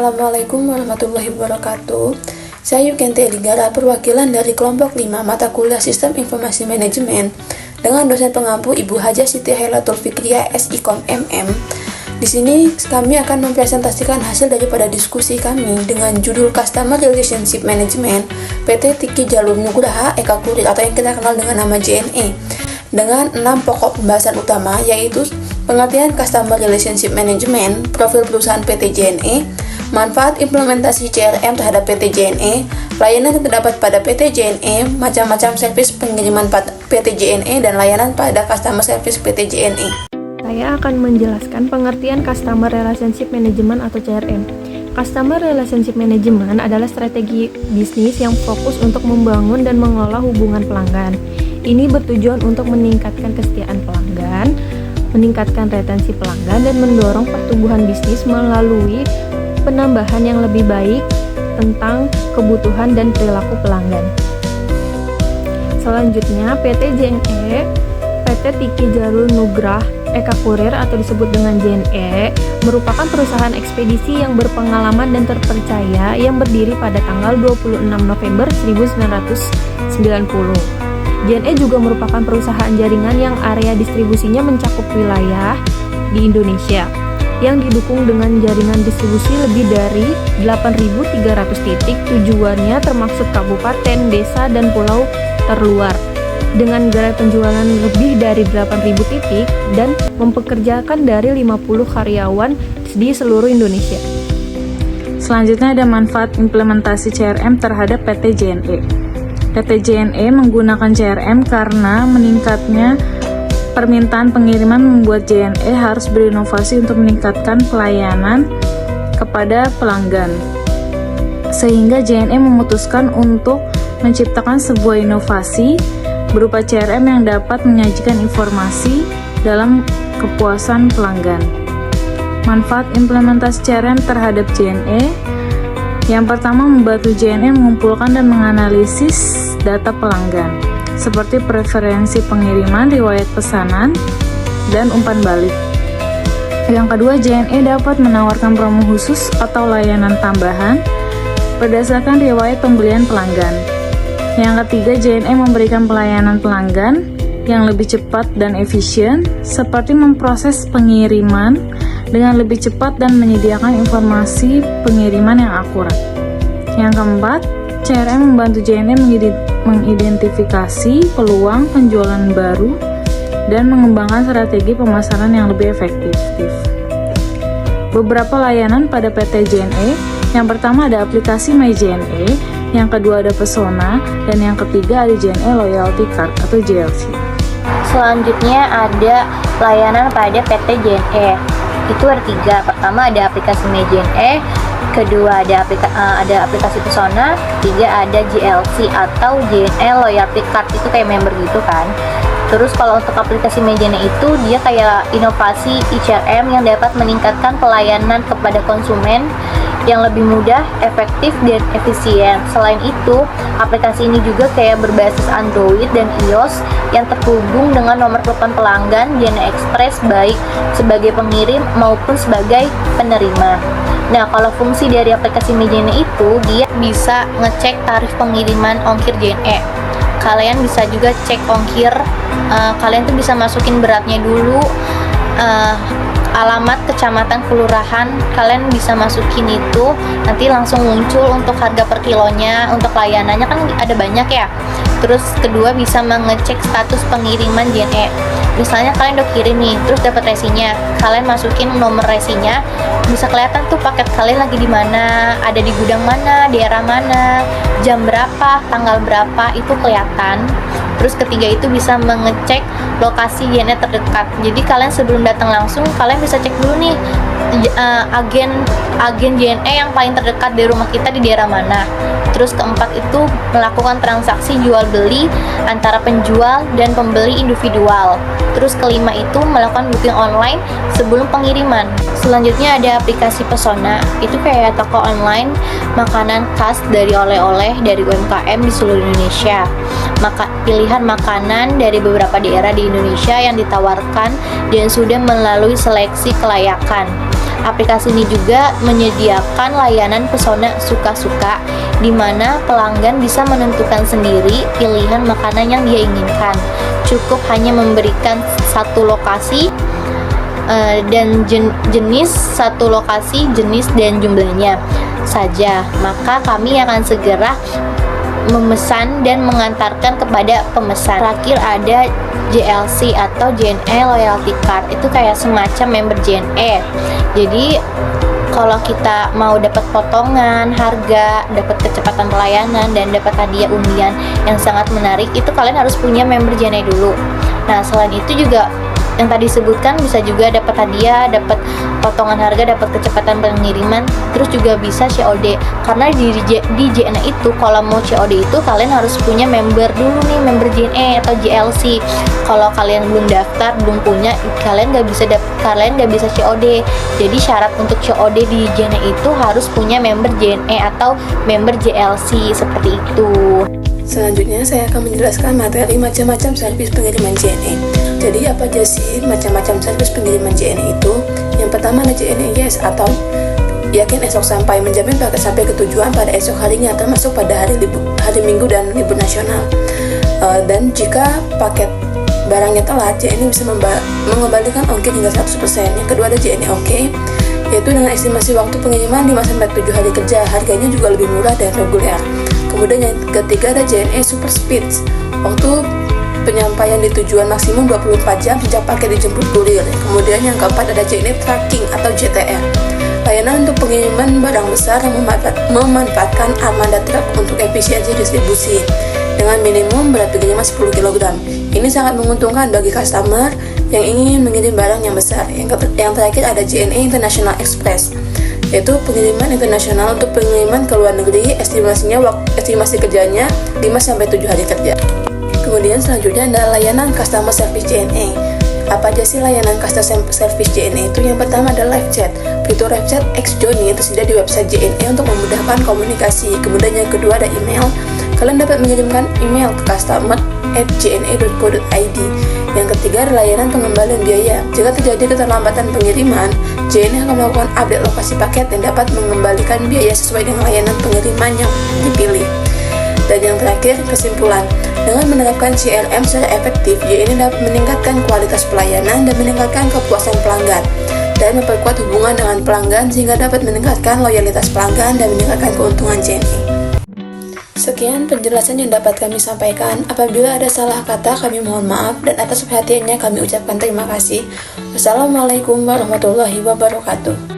Assalamualaikum warahmatullahi wabarakatuh. Saya Yukente Eligara, perwakilan dari kelompok 5 mata kuliah Sistem Informasi Manajemen dengan dosen pengampu Ibu Hajah Siti Hailatul Fikriah SIKOM MM. Di sini kami akan mempresentasikan hasil daripada diskusi kami dengan judul Customer Relationship Management PT Tiki Jalur Nugraha Eka Kurir atau yang kita kenal dengan nama JNE, dengan 6 pokok pembahasan utama, yaitu pengertian Customer Relationship Management, profil perusahaan PT JNE, manfaat implementasi CRM terhadap PT JNE, layanan yang terdapat pada PT JNE, macam-macam servis pengiriman PT JNE, dan layanan pada customer service PT JNE. Saya akan menjelaskan pengertian Customer Relationship Management atau CRM. Customer Relationship Management adalah strategi bisnis yang fokus untuk membangun dan mengelola hubungan pelanggan. Ini bertujuan untuk meningkatkan kesetiaan pelanggan, meningkatkan retensi pelanggan, dan mendorong pertumbuhan bisnis melalui penambahan yang lebih baik tentang kebutuhan dan perilaku pelanggan. Selanjutnya, PT JNE, PT Tiki Jalur Nugraha Eka Kurir atau disebut dengan JNE, merupakan perusahaan ekspedisi yang berpengalaman dan terpercaya yang berdiri pada tanggal 26 November 1990. JNE juga merupakan perusahaan jaringan yang area distribusinya mencakup wilayah di Indonesia, yang didukung dengan jaringan distribusi lebih dari 8.300 titik, tujuannya termasuk kabupaten, desa, dan pulau terluar, dengan gerai penjualan lebih dari 8.000 titik dan mempekerjakan dari 50 karyawan di seluruh Indonesia. Selanjutnya ada manfaat implementasi CRM terhadap PT JNE. PT JNE menggunakan CRM karena meningkatnya permintaan pengiriman membuat JNE harus berinovasi untuk meningkatkan pelayanan kepada pelanggan. Sehingga JNE memutuskan untuk menciptakan sebuah inovasi berupa CRM yang dapat menyajikan informasi dalam kepuasan pelanggan. Manfaat implementasi CRM terhadap JNE. Yang pertama, membantu JNE mengumpulkan dan menganalisis data pelanggan, seperti preferensi pengiriman, riwayat pesanan, dan umpan balik. Yang kedua, JNE dapat menawarkan promo khusus atau layanan tambahan berdasarkan riwayat pembelian pelanggan. Yang ketiga, JNE memberikan pelayanan pelanggan yang lebih cepat dan efisien, seperti memproses pengiriman dengan lebih cepat dan menyediakan informasi pengiriman yang akurat. Yang keempat, CRM membantu JNE mengidentifikasi peluang penjualan baru dan mengembangkan strategi pemasaran yang lebih efektif. Beberapa layanan pada PT JNE, yang pertama ada aplikasi My JNE, yang kedua ada Persona, dan yang ketiga ada JNE Loyalty Card atau JLC. Selanjutnya ada layanan pada PT JNE. Itu ada 3. Pertama ada aplikasi My JNE, kedua ada aplikasi Persona, ketiga ada JLC atau JNE Loyalty Card, itu kayak member gitu kan. Terus kalau untuk aplikasi My JNE itu dia kayak inovasi CRM yang dapat meningkatkan pelayanan kepada konsumen yang lebih mudah, efektif, dan efisien. Selain itu, aplikasi ini juga kayak berbasis Android dan iOS yang terhubung dengan nomor telepon pelanggan JNE Express baik sebagai pengirim maupun sebagai penerima. Nah, kalau fungsi dari aplikasi My JNE itu, dia bisa ngecek tarif pengiriman ongkir JNE. Kalian bisa juga cek ongkir, kalian tuh bisa masukin beratnya dulu, alamat, kecamatan, kelurahan, kalian bisa masukin itu, nanti langsung muncul untuk harga per kilonya. Untuk layanannya kan ada banyak ya. Terus kedua bisa mengecek status pengiriman JNE. Misalnya kalian udah kirim nih, terus dapat resinya, kalian masukin nomor resinya, bisa kelihatan tuh paket kalian lagi di mana, ada di gudang mana, daerah mana, jam berapa, tanggal berapa, itu kelihatan. Terus ketiga itu bisa mengecek lokasi JNE terdekat. Jadi kalian sebelum datang langsung, kalian bisa cek dulu nih agen JNE yang paling terdekat dari rumah kita di daerah mana. Terus keempat itu melakukan transaksi jual beli antara penjual dan pembeli individual. Terus kelima itu melakukan booking online sebelum pengiriman. Selanjutnya ada aplikasi Persona. Itu kayak toko online makanan khas dari oleh-oleh dari UMKM di seluruh Indonesia. Pilihan makanan dari beberapa daerah di Indonesia yang ditawarkan dan sudah melalui seleksi kelayakan. Aplikasi ini juga menyediakan layanan pesona suka-suka, di mana pelanggan bisa menentukan sendiri pilihan makanan yang dia inginkan. Cukup hanya memberikan satu lokasi dan jenis, satu lokasi, jenis, dan jumlahnya saja, maka kami akan segera memesan dan mengantarkan kepada pemesan. Terakhir ada JLC atau JNE Loyalty Card, itu kayak semacam member JNE. Jadi kalau kita mau dapat potongan harga, dapat kecepatan pelayanan, dan dapat hadiah undian yang sangat menarik, itu kalian harus punya member JNE dulu. Nah, selain itu juga yang tadi disebutkan bisa juga dapat hadiah, dapat potongan harga, dapat kecepatan pengiriman, terus juga bisa COD. Karena di JNE itu kalau mau COD itu kalian harus punya member dulu nih, member JNE atau JLC. Kalau kalian belum daftar, belum punya, kalian nggak bisa COD. Jadi syarat untuk COD di JNE itu harus punya member JNE atau member JLC, seperti itu. Selanjutnya saya akan menjelaskan materi macam-macam servis pengiriman JNE. Jadi apa aja sih macam-macam servis pengiriman JNE itu? Yang pertama ada JNE Yes atau yakin esok sampai, menjamin paket sampai ke tujuan pada esok harinya, termasuk pada hari Minggu dan libur nasional. Dan jika paket barangnya telat, JNE bisa mengembalikan ongkir hingga 100%. Yang kedua ada JNE OK, yaitu dengan estimasi waktu pengiriman 5-7 hari kerja, harganya juga lebih murah dan reguler. Kemudian yang ketiga ada JNE Super Speed, waktu penyampaian di tujuan maksimum 24 jam sejak paket dijemput kurir. Kemudian yang keempat ada JNE Tracking atau JTR, layanan untuk pengiriman barang besar yang memanfaatkan armada truk untuk efisiensi distribusi dengan minimum berat pengiriman 10 kg. Ini sangat menguntungkan bagi customer yang ingin mengirim barang yang besar. Yang terakhir ada JNE International Express, yaitu pengiriman internasional untuk pengiriman ke luar negeri, estimasi kerjanya 5-7 hari kerja. Kemudian selanjutnya ada layanan customer service JNE. Apa aja sih layanan customer service JNE itu? Yang pertama ada live chat. Fitur live chat X Johnny tersedia di website JNE untuk memudahkan komunikasi. Kemudian yang kedua ada email. Kalian dapat mengirimkan email ke customer@jne.co.id. Yang ketiga ada layanan pengembalian biaya. Jika terjadi keterlambatan pengiriman, JNE akan melakukan update lokasi paket dan dapat mengembalikan biaya sesuai dengan layanan pengiriman yang dipilih. Dan yang terakhir, kesimpulan. Dengan menerapkan CRM secara efektif, JNE dapat meningkatkan kualitas pelayanan dan meningkatkan kepuasan pelanggan, dan memperkuat hubungan dengan pelanggan sehingga dapat meningkatkan loyalitas pelanggan dan meningkatkan keuntungan JNE. Sekian penjelasan yang dapat kami sampaikan. Apabila ada salah kata, kami mohon maaf, dan atas perhatiannya kami ucapkan terima kasih. Wassalamualaikum warahmatullahi wabarakatuh.